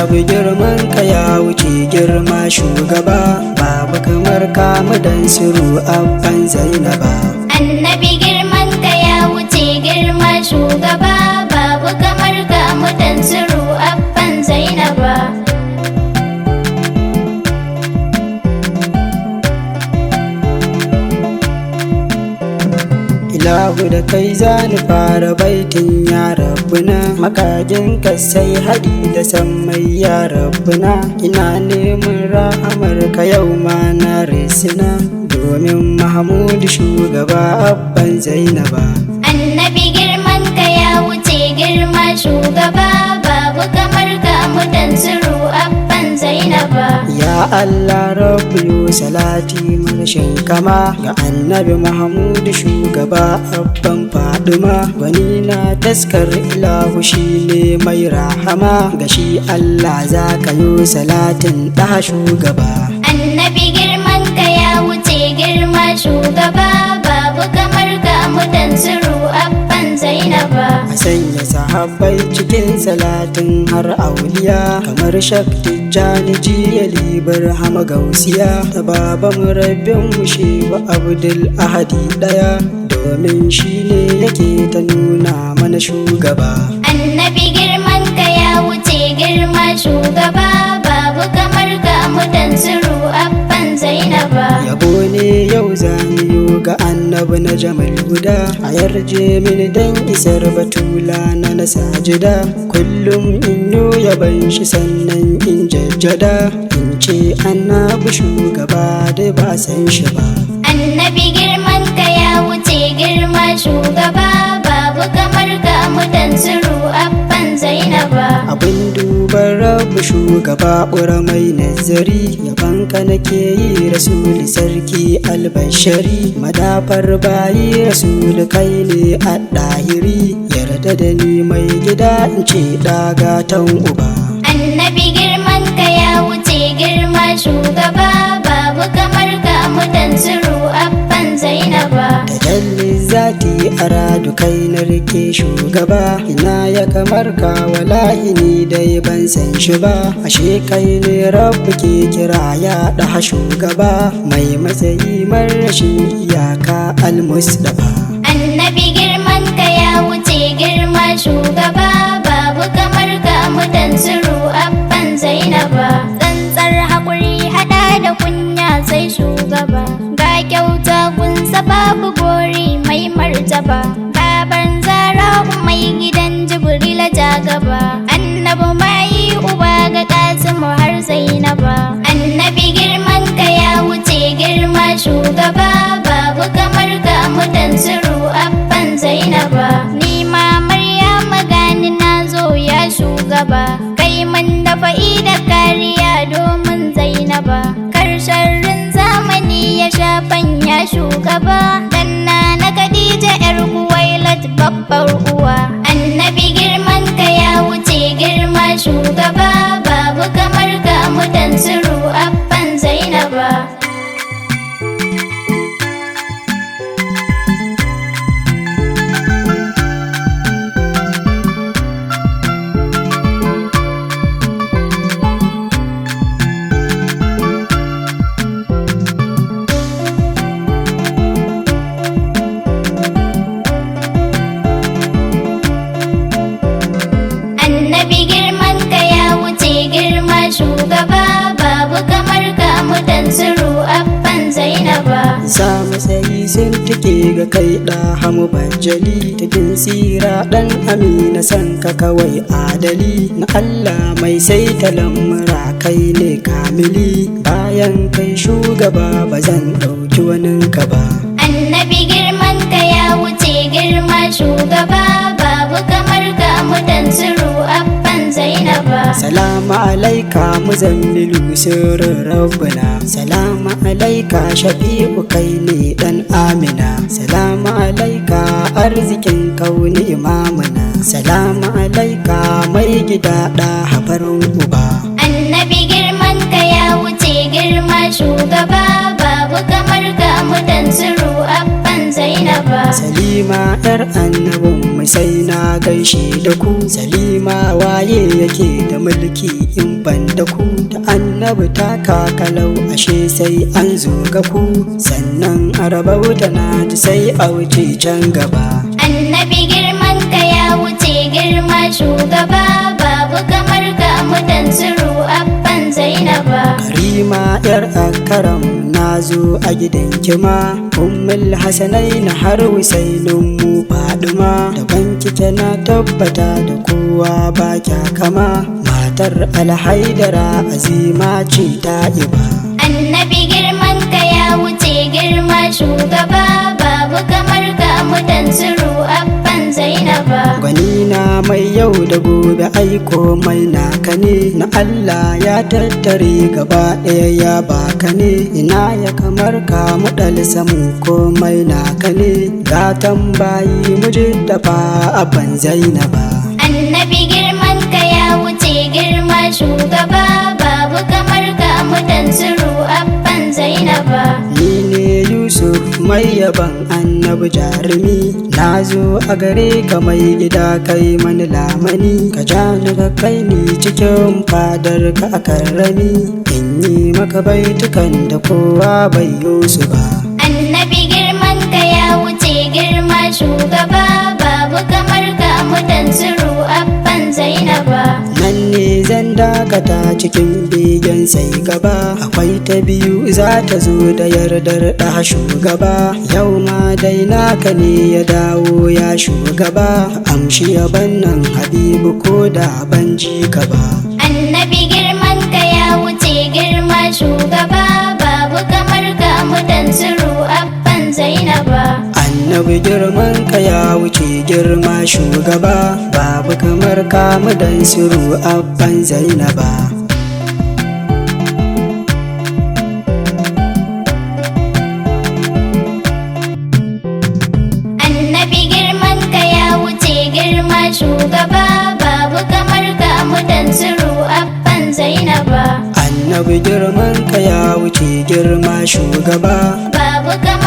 annabi girman ka ya wuce girma shugaba, babu kamar ka mudan siru abban Zainaba. Annabi girman ka ya wuce girma shugaba, babu kamar ka mudan siru abban Zainaba. Ilahu da kai zani fara baitin ya rabbuna, makagin kasai hadi da sammai ya rabbuna. Ina neman rahamar ka yau ma na risina, domin Mahmud shugaba abban Zainaba. Annabi girman ka ya wuce girma shugaba, babu kamar ka mudan siru abban Zainaba. Ya Allah rabbi salati marshin kama ga annabi Mahmud shugaba abban Fadima. Gwani na taskar ilahu shine mai rahama, ga shi Allah za ka yi salatin ɗa shugaba. Annabi girman ka ya wuce girma shugaba, babu kamar ka mudan siru abban Zainaba. A sanya sahabbai cikin salatin har auliya, kamar Shak Tijjani Jiyali Barhama Gausiya, da baban rabbin mu Shehu Abdul Ahadi ɗaya, domin shi ne yake ta nuna mana shugaba. Annabi girman ka ya wuce girma shugaba, babu kamar ka mudan siru abban Zainaba. Yabo ne yau zaniyo ga annabi na Jamal guda, a yarje mini dan isar batula na sajida. Kullum in yo yaban shi sannan in jajjada, in ce annabi shugaba da ba san shi ba. Annabi girman ka ya wuce girma shugaba, babu kamar ka mudan siru abban Zainaba. Abin duban rabu shugaba mai nazari, yabanka nake yi rasuli sarki albashari. Madafar bayi rasuli kai ne a ɗahiri, yarda da ni mai gida in ce ɗagatan uba. Annabi girman ka ya wuce girma shugaba, babu kamar ka mudan siru abban Zainaba. Tajalli zati aradu kai na rike shugaba, ina ya kamar ka wallahi ni dai ban san shi ba. Ashe kai ne rabbi ke kira ya ɗa shugaba, mai matsayi marashin iyaka al-Mustafa. Annabi girman ka ya wuce girma shugaba, babu kamar ka mudan siru abban Zainaba. Tsantsar haƙuri hada da kunya sai shugaba, ga kyauta kunsa babu gori mai martaba. Baban Zara mai gidan Jibrila ja gaba, annabi mai uba ga Kasimu har Zainaba. Annabi girman ka ya wuce girma shugaba, babu kamar ka mudan siru abban Zainaba. Ni ma Maryama gani na zo ya shugaba, kai man dafa da kariya domin Zainaba. Karshen zamani ya shafan ya shugaba, danna na Khadija yar Kuwailat babbar uwa. Annabi girman ka ya wuce girma shugaba, babu kamar ka mudan siru abban Zainaba. Annabi girman ka ya wuce girma shugaba, babu kamar ka mudan siru abban Zainaba. Sa matsayi sun tike ga kai ɗa hamu bajali, cikin tsira ɗan amina san ka kawai adali. Na Allah mai sai ta lamura kai ne kamili, bayan kai shugaba ba zan ɗauki waninka ba. Annabi girman ka ya wuce girma shugaba, babu kamar ka mudan siru abban Zainaba. Salamu alaika muzammilu sirrin rabbuna, salamu alaika shafi'u kai ne dan amina. Salamu alaika arzikin kauni imamuna, salamu alaika mai gida da hafarin uba. Annabi girman ka ya wuce girma shugaba, babu kamar ka mudan siru abban Zainaba. Salima yar annabin mai sai na gaishe da ku. Salima waye yake da mulki in ban da ku? Da annabi ta kakalau ashe sai an zo ga ku. Sannan arabauta na ji sai a wuce can gaba. Annabi girman ka ya wuce girma shugaba, babu kamar ka mutan suru abban Zainaba. Karima yar akaram na zo a gidan kima, ummul hasanai na har husainin mu faduma. Da banki na tabbata da kowa ba kya kama, matar alhaidara azima ce ta iba. Annabi girman ka ya wuce girma shugaba, babu kamar ka mutan suru abban Zainaba. Gwanina mai yau da gobe aiko mai naka ne, na Allah ya tattare gaba ɗaya ya baka ne. Ina ya kamar ka muɗal samu komai naka ne, gatan bayi mujiddafa abban Zainaba. Annabi girman ka ya wuce girma shugaba, babu kamar ka mutan suru abban Zainaba. Ni ne Yusuf mai yaban annabi jarumi, na zo a gare ka mai gida kai mani lamani. Ka ja ni ka kai ni cikin fadar ka a karrami, in yi maka baitukan da kowa bai yi su ba. Annabi girman ka ya wuce girma shugaba, babu kamar ka mutan suru abban Zainaba. Nan ne zan dakata cikin begen sai gaba, akwai ta biyu za ta zo da yardar ɗa shugaba. Yau ma dai naka ne ya dawo ya shugaba, amshi yaban nan Habibu ko da ban ji ka ba. Annabi girman ka ya wuce girma shugaba, babu kamar ka mutan suru abban Zainaba. Annabi girman ka ya wuce girma shugaba, babu kamar ka mudan suru abban Zainaba. Annabi girman ka ya wuce girma shugaba, babu kamar ka mutan suru abban Zainaba. Annabi girman ka ya wuce girma shugaba, Babu kamar